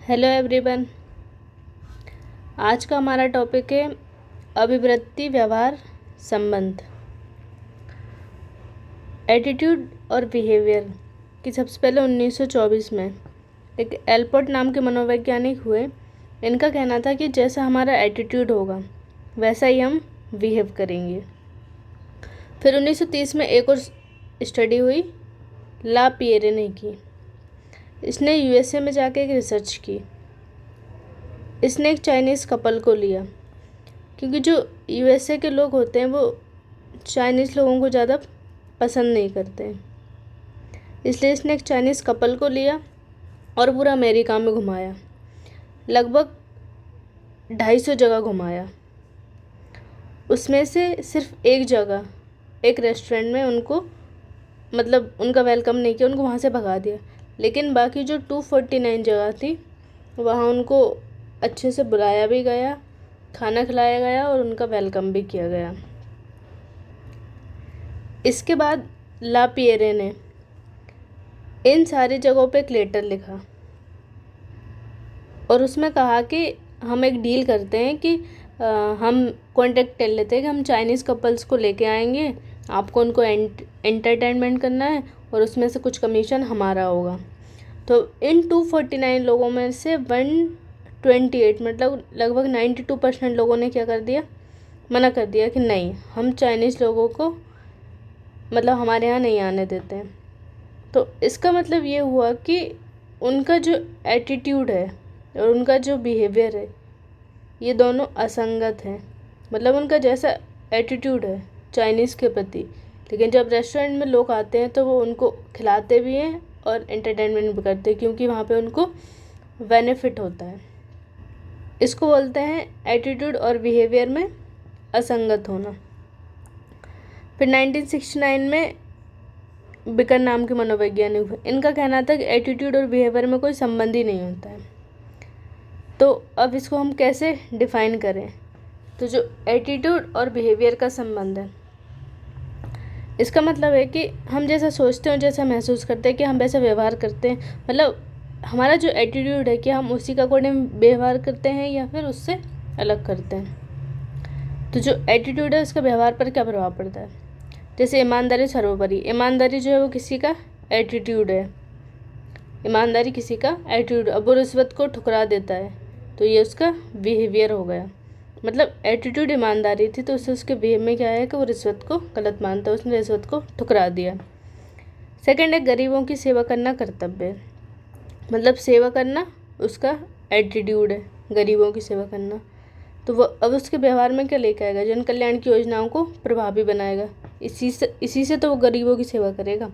Hello everyone. आज का हमारा टॉपिक है अभिवृत्ति व्यवहार संबंध। एटीट्यूड और बिहेवियर कि सबसे पहले 1924 में एक एल्पोर्ट नाम के मनोवैज्ञानिक हुए। इनका कहना था कि जैसा हमारा एटीट्यूड होगा वैसा ही हम बिहेव करेंगे। फिर 1930 में एक और स्टडी हुई, ला पिएरे ने की। इसने यूएसए में जाके एक रिसर्च की। इसने एक चाइनीज़ कपल को लिया, क्योंकि जो यूएसए के लोग होते हैं वो चाइनीज़ लोगों को ज़्यादा पसंद नहीं करते हैं। इसलिए इसने एक चाइनीज़ कपल को लिया और पूरा अमेरिका में घुमाया, लगभग 250 जगह घुमाया। उसमें से सिर्फ एक जगह, एक रेस्टोरेंट में उनको उनका वेलकम नहीं किया, उनको वहाँ से भगा दिया। लेकिन बाकी जो 249 जगह थी वहाँ उनको अच्छे से बुलाया भी गया, खाना खिलाया गया और उनका वेलकम भी किया गया। इसके बाद ला पिएरे ने इन सारी जगहों पे एक लेटर लिखा और उसमें कहा कि हम एक डील करते हैं कि हम कॉन्टेक्ट कर लेते हैं कि हम चाइनीज़ कपल्स को लेके आएंगे, आपको उनको एंटरटेनमेंट करना है और उसमें से कुछ कमीशन हमारा होगा। तो इन 249 लोगों में से 128 लगभग 92% लोगों ने क्या कर दिया, मना कर दिया कि नहीं, हम चाइनीज़ लोगों को हमारे यहाँ नहीं आने देते हैं। तो इसका मतलब ये हुआ कि उनका जो एटीट्यूड है और उनका जो बिहेवियर है ये दोनों असंगत हैं। उनका जैसा एटीट्यूड है चाइनीज़ के प्रति, लेकिन जब रेस्टोरेंट में लोग आते हैं तो वो उनको खिलाते भी हैं और एंटरटेनमेंट भी करते हैं, क्योंकि वहाँ पे उनको बेनिफिट होता है। इसको बोलते हैं एटीट्यूड और बिहेवियर में असंगत होना। फिर 1969 में बिकर नाम के मनोवैज्ञानिक हुए। इनका कहना था कि एटीट्यूड और बिहेवियर में कोई संबंध ही नहीं होता है। तो अब इसको हम कैसे डिफ़ाइन करें? तो जो एटीट्यूड और बिहेवियर का संबंध है, इसका मतलब है कि हम जैसा सोचते हैं, जैसा महसूस करते हैं कि हम वैसा व्यवहार करते हैं। हमारा जो एटीट्यूड है कि हम उसी का अकॉर्डिंग व्यवहार करते हैं या फिर उससे अलग करते हैं। तो जो एटीट्यूड है उसका व्यवहार पर क्या प्रभाव पड़ता है? जैसे ईमानदारी सर्वोपरि। ईमानदारी जो है वो किसी का एटीट्यूड है। ईमानदारी किसी का एटीट्यूड। अब वो रिश्वत को ठुकरा देता है तो ये उसका बिहेवियर हो गया। एटीट्यूड ईमानदारी थी तो उसके बिहेव में क्या है कि वो रिश्वत को गलत मानता है, उसने रिश्वत को ठुकरा दिया। सेकंड है गरीबों की सेवा करना कर्तव्य है। सेवा करना उसका एटीट्यूड है, गरीबों की सेवा करना। तो वो अब उसके व्यवहार में क्या लेकर आएगा? जन कल्याण की योजनाओं को प्रभावी बनाएगा। इसी से तो वो गरीबों की सेवा करेगा।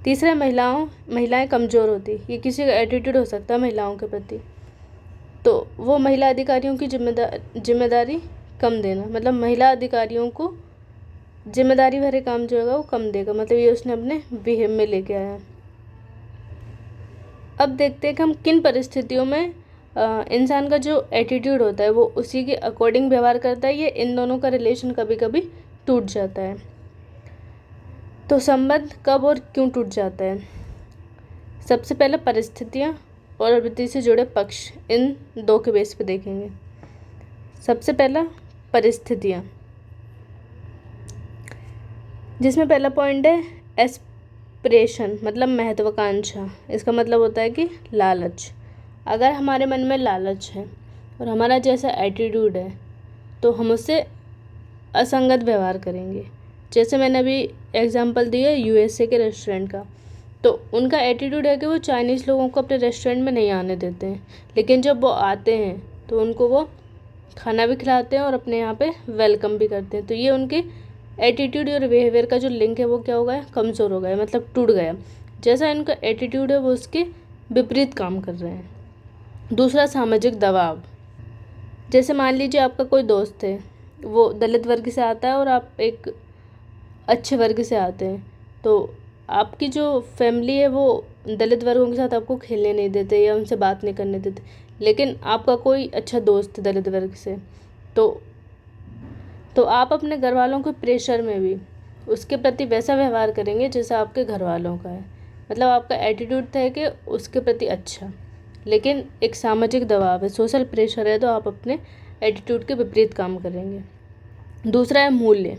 तीसरा, महिलाएं कमज़ोर होती। ये किसी का एटीट्यूड हो सकता है महिलाओं के प्रति। तो वो महिला अधिकारियों की जिम्मेदारी कम देना। महिला अधिकारियों को जिम्मेदारी भरे काम जो होगा वो कम देगा। ये उसने अपने बिहेव में लेके आया। अब देखते हैं कि हम किन परिस्थितियों में इंसान का जो एटीट्यूड होता है वो उसी के अकॉर्डिंग व्यवहार करता है। ये इन दोनों का रिलेशन कभी कभी टूट जाता है। तो संबंध कब और क्यों टूट जाता है? सबसे पहले परिस्थितियाँ और प्रवृत्ति से जुड़े पक्ष, इन दो के बेस पे देखेंगे। सबसे पहला परिस्थितियाँ, जिसमें पहला पॉइंट है एस्पिरेशन, महत्वाकांक्षा। इसका मतलब होता है कि लालच। अगर हमारे मन में लालच है और हमारा जैसा एटीट्यूड है तो हम उससे असंगत व्यवहार करेंगे। जैसे मैंने अभी एग्जांपल दिया यूएसए के रेस्टोरेंट का, तो उनका एटीट्यूड है कि वो चाइनीज़ लोगों को अपने रेस्टोरेंट में नहीं आने देते हैं, लेकिन जब वो आते हैं तो उनको वो खाना भी खिलाते हैं और अपने यहाँ पे वेलकम भी करते हैं। तो ये उनके एटीट्यूड और बिहेवियर का जो लिंक है वो क्या हो गया? कमज़ोर हो गया, टूट गया। जैसा इनका एटीट्यूड है वो उसके विपरीत काम कर रहे हैं। दूसरा, सामाजिक दबाव। जैसे मान लीजिए आपका कोई दोस्त है, वो दलित वर्ग से आता है और आप एक अच्छे वर्ग से आते हैं, तो आपकी जो फैमिली है वो दलित वर्गों के साथ आपको खेलने नहीं देते या उनसे बात नहीं करने देते। लेकिन आपका कोई अच्छा दोस्त है दलित वर्ग से, तो आप अपने घर वालों के प्रेशर में भी उसके प्रति वैसा व्यवहार करेंगे जैसा आपके घर वालों का है। आपका एटीट्यूड था कि उसके प्रति अच्छा, लेकिन एक सामाजिक दबाव है, सोशल प्रेशर है, तो आप अपने एटीट्यूड के विपरीत काम करेंगे। दूसरा है मूल्य।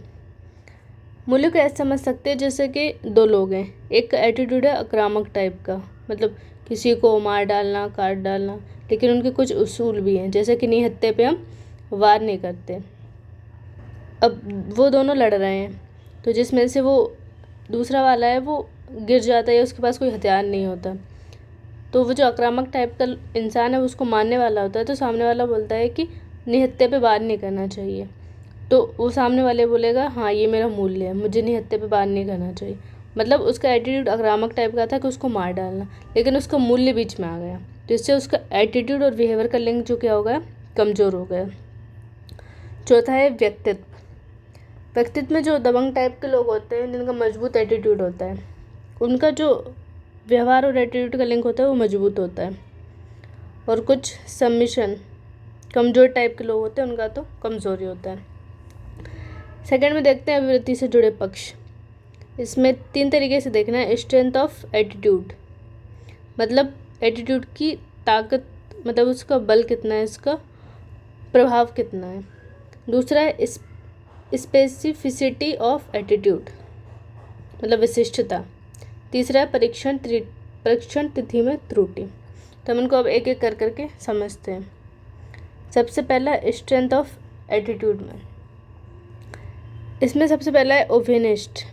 मूल्य को ऐसे समझ सकते हैं जैसे कि दो लोग हैं, एक का एटीट्यूड है आक्रामक टाइप का, मतलब किसी को मार डालना, काट डालना, लेकिन उनके कुछ उसूल भी हैं, जैसे कि निहत्थे पे हम वार नहीं करते। अब वो दोनों लड़ रहे हैं, तो जिसमें से वो दूसरा वाला है वो गिर जाता है, उसके पास कोई हथियार नहीं होता, तो वो जो आक्रामक टाइप का इंसान है उसको मारने वाला होता है, तो सामने वाला बोलता है कि निहत्थे पे वार नहीं करना चाहिए, तो वो सामने वाले बोलेगा हाँ ये मेरा मूल्य है, मुझे निहत्थे पे वार नहीं करना चाहिए। मतलब उसका एटीट्यूड आक्रामक टाइप का था कि उसको मार डालना, लेकिन उसका मूल्य बीच में आ गया, तो इससे उसका एटीट्यूड और बिहेवियर का लिंक जो क्या हो गया, कमज़ोर हो गया। चौथा है व्यक्तित्व। व्यक्तित्व में जो दबंग टाइप के लोग होते हैं जिनका मजबूत एटीट्यूड होता है, उनका जो व्यवहार और एटीट्यूड का लिंक होता है वो मजबूत होता है, और कुछ सबमिशन कमज़ोर टाइप के लोग होते हैं उनका तो कमज़ोरी होता है। सेकंड में देखते हैं अभिवृत्ति से जुड़े पक्ष। इसमें 3 तरीके से देखना है। स्ट्रेंथ ऑफ एटीट्यूड, मतलब एटीट्यूड की ताकत, मतलब उसका बल कितना है, इसका प्रभाव कितना है। दूसरा है स्पेसिफिसिटी ऑफ एटीट्यूड, मतलब विशिष्टता। तीसरा है परीक्षण तिथि में त्रुटि। तो हम इनको अब एक एक कर करके समझते हैं। सबसे पहला स्ट्रेंथ ऑफ एटीट्यूड में, इसमें सबसे पहला है ओवेनिस्ट,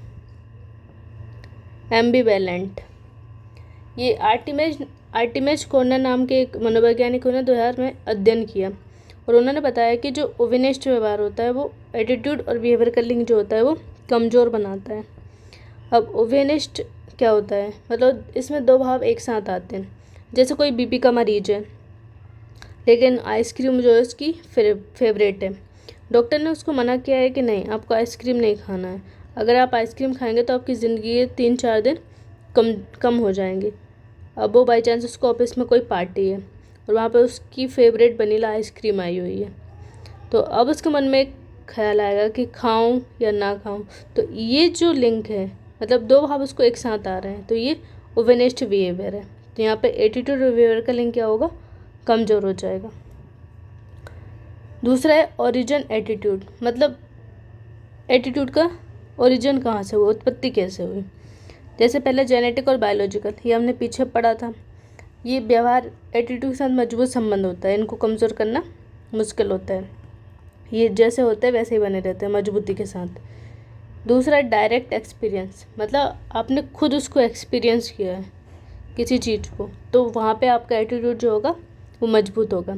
एम्बिवेलेंट। ये आर्टिमेज कॉर्नर नाम के एक मनोवैज्ञानिक ने 2000 में अध्ययन किया, और उन्होंने बताया कि जो ओवेनिस्ट व्यवहार होता है वो एटीट्यूड और बिहेवियर का लिंक जो होता है वो कमज़ोर बनाता है। अब ओवेनिस्ट क्या होता है, मतलब इसमें 2 भाव एक साथ आते हैं। जैसे कोई बीपी का मरीज है, लेकिन आइसक्रीम जो है उसकी फेवरेट है, डॉक्टर ने उसको मना किया है कि नहीं आपको आइसक्रीम नहीं खाना है, अगर आप आइसक्रीम खाएंगे तो आपकी ज़िंदगी के 3-4 दिन कम हो जाएंगे। अब वो बाई चांस उसको ऑफिस में कोई पार्टी है और वहाँ पे उसकी फेवरेट वनीला आइसक्रीम आई हुई है, तो अब उसके मन में एक ख्याल आएगा कि खाऊं या ना खाऊं। तो ये जो लिंक है, मतलब 2 भाव उसको एक साथ आ रहे हैं, तो ये ओवेनिस्ट बिहेवियर है। तो यहाँ पे एटीट्यूड और बिहेवियर का लिंक क्या होगा, कमज़ोर हो जाएगा। दूसरा है ओरिजिन एटीट्यूड, मतलब एटीट्यूड का ओरिजिन कहाँ से हुआ, उत्पत्ति कैसे हुई। जैसे पहले जेनेटिक और बायोलॉजिकल, ये हमने पीछे पढ़ा था। ये व्यवहार एटीट्यूड के साथ मजबूत संबंध होता है, इनको कमज़ोर करना मुश्किल होता है। ये जैसे होते हैं वैसे ही बने रहते हैं मजबूती के साथ। दूसरा डायरेक्ट एक्सपीरियंस, मतलब आपने खुद उसको एक्सपीरियंस किया है किसी चीज़ को, तो वहाँ पे आपका एटीट्यूड जो होगा वो मजबूत होगा।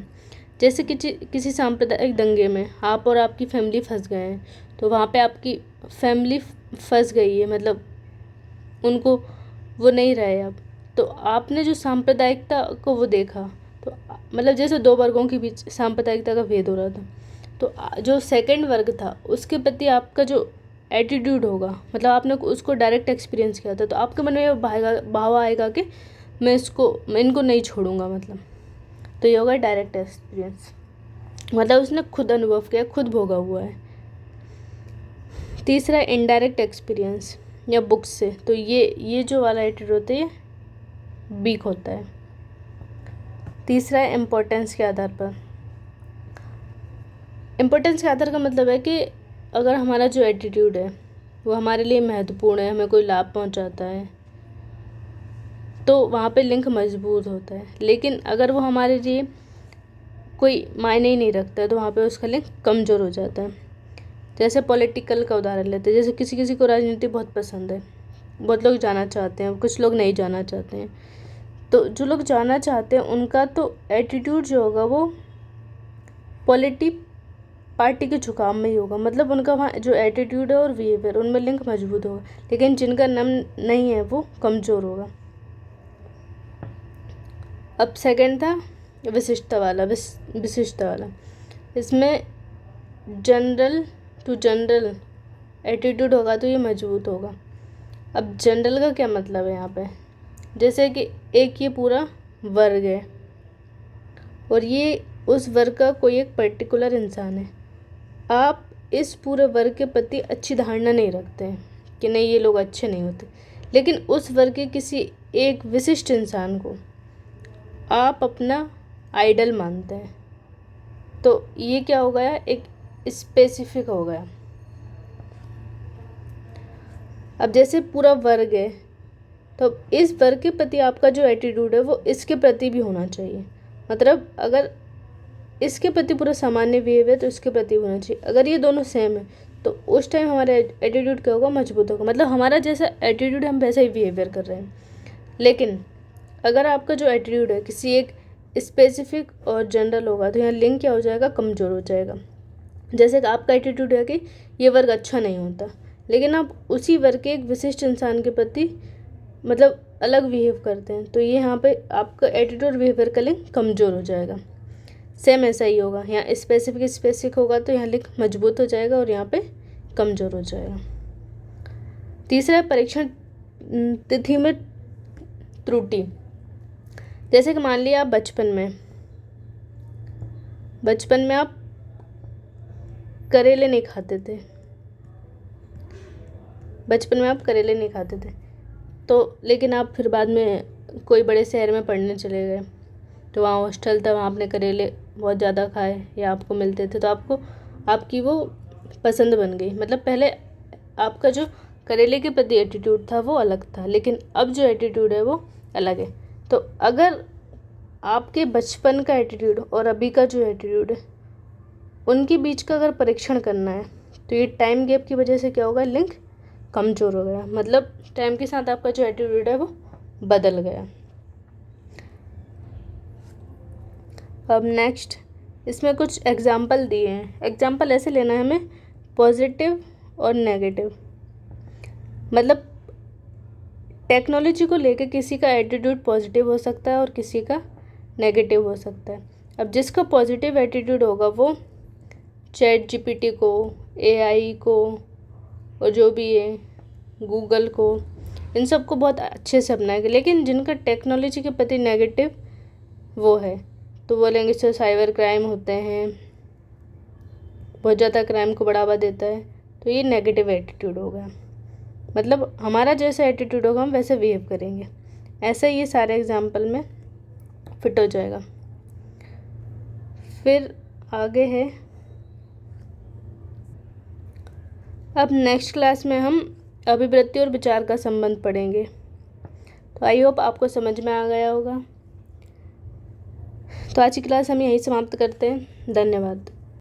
जैसे किसी सांप्रदायिक दंगे में आप और आपकी फैमिली फंस गए हैं, तो वहाँ पे आपकी फैमिली फंस गई है, मतलब उनको वो नहीं रहे अब, तो आपने जो सांप्रदायिकता को वो देखा, तो मतलब जैसे 2 वर्गों के बीच सांप्रदायिकता का भेद हो रहा था, तो जो सेकंड वर्ग था उसके प्रति आपका जो एटीट्यूड होगा, मतलब आपने उसको डायरेक्ट एक्सपीरियंस किया था, तो आपके मन में भाव आएगा कि मैं इनको नहीं छोड़ूंगा, मतलब तो ये होगा डायरेक्ट एक्सपीरियंस, मतलब उसने खुद अनुभव किया, खुद भोगा हुआ है। तीसरा इनडायरेक्ट एक्सपीरियंस या बुक्स से, तो ये जो वाला एटीट्यूड होता है ये वीक होता है। तीसरा है इम्पोर्टेंस के आधार पर। इम्पोर्टेंस के आधार का मतलब है कि अगर हमारा जो एटीट्यूड है वो हमारे लिए महत्वपूर्ण है, हमें कोई लाभ पहुंचाता है, तो वहाँ पे लिंक मजबूत होता है। लेकिन अगर वो हमारे लिए कोई मायने ही नहीं रखता है तो वहाँ पे उसका लिंक कमज़ोर हो जाता है। जैसे पॉलिटिकल का उदाहरण लेते हैं, जैसे किसी किसी को राजनीति बहुत पसंद है, बहुत लोग जाना चाहते हैं, कुछ लोग नहीं जाना चाहते हैं, तो जो लोग जाना चाहते हैं उनका तो एटीट्यूड जो होगा वो पार्टी के झुकाव में ही होगा, मतलब उनका वहाँ जो एटीट्यूड है और बिहेवियर उनमें लिंक मजबूत होगा। लेकिन जिनका नाम नहीं है वो कमज़ोर होगा। अब सेकंड था विशिष्टता वाला। इसमें जनरल टू जनरल एटीट्यूड होगा तो ये मजबूत होगा। अब जनरल का क्या मतलब है यहाँ पे, जैसे कि एक ये पूरा वर्ग है और ये उस वर्ग का कोई एक पर्टिकुलर इंसान है, आप इस पूरे वर्ग के प्रति अच्छी धारणा नहीं रखते हैं कि नहीं ये लोग अच्छे नहीं होते, लेकिन उस वर्ग के किसी एक विशिष्ट इंसान को आप अपना आइडल मानते हैं। तो ये क्या हो गया, एक स्पेसिफिक हो गया। अब जैसे पूरा वर्ग है, तो इस वर्ग के प्रति आपका जो एटीट्यूड है वो इसके प्रति भी होना चाहिए। मतलब अगर इसके प्रति पूरा सामान्य बिहेव है तो इसके प्रति होना चाहिए। अगर ये दोनों सेम है तो उस टाइम हमारा एटीट्यूड क्या होगा, मजबूत होगा। मतलब हमारा जैसा एटीट्यूड हम वैसा ही बिहेवियर कर रहे हैं। लेकिन अगर आपका जो एटीट्यूड है किसी एक स्पेसिफिक और जनरल होगा तो यहाँ लिंक क्या हो जाएगा, कमज़ोर हो जाएगा। जैसे कि आपका एटीट्यूड है कि ये वर्ग अच्छा नहीं होता, लेकिन आप उसी वर्ग के एक विशिष्ट इंसान के प्रति मतलब अलग बिहेव करते हैं, तो ये यहाँ पे आपका एटीट्यूड बिहेवियर का लिंक कमज़ोर हो जाएगा। सेम ऐसा ही होगा, यहाँ स्पेसिफिक होगा तो यहाँ लिंक मजबूत हो जाएगा और यहाँ पे कमज़ोर हो जाएगा। तीसरा है परीक्षण तिथि में त्रुटि। जैसे कि मान लिया आप बचपन में आप करेले नहीं खाते थे, तो लेकिन आप फिर बाद में कोई बड़े शहर में पढ़ने चले गए, तो वहाँ हॉस्टल था, वहाँ आपने करेले बहुत ज़्यादा खाए या आपको मिलते थे, तो आपकी वो पसंद बन गई। मतलब पहले आपका जो करेले के प्रति एटीट्यूड था वो अलग था, लेकिन अब जो एटीट्यूड है वो अलग है। तो अगर आपके बचपन का एटीट्यूड और अभी का जो एटीट्यूड है उनके बीच का अगर परीक्षण करना है तो ये टाइम गैप की वजह से क्या होगा, लिंक कमज़ोर हो गया। मतलब टाइम के साथ आपका जो एटीट्यूड है वो बदल गया। अब नेक्स्ट इसमें कुछ एग्जाम्पल दिए हैं। एग्जाम्पल ऐसे लेना है हमें, पॉजिटिव और नेगेटिव। मतलब टेक्नोलॉजी को लेकर किसी का एटीट्यूड पॉजिटिव हो सकता है और किसी का नेगेटिव हो सकता है। अब जिसका पॉजिटिव एटीट्यूड होगा वो चैट जीपीटी को, एआई को और जो भी है गूगल को, इन सब को बहुत अच्छे से अपनाएंगे। लेकिन जिनका टेक्नोलॉजी के प्रति नेगेटिव वो है तो बोलेंगे इससे साइबर क्राइम होते हैं, बहुत ज़्यादा क्राइम को बढ़ावा देता है, तो ये नेगेटिव एटीट्यूड हो गया। मतलब हमारा जैसा एटीट्यूड होगा हम वैसे बिहेव करेंगे। ऐसे ये सारे एग्जाम्पल में फिट हो जाएगा। फिर आगे है, अब नेक्स्ट क्लास में हम अभिव्यक्ति और विचार का संबंध पढ़ेंगे। तो आई होप आपको समझ में आ गया होगा। तो आज की क्लास हम यहीं समाप्त करते हैं। धन्यवाद।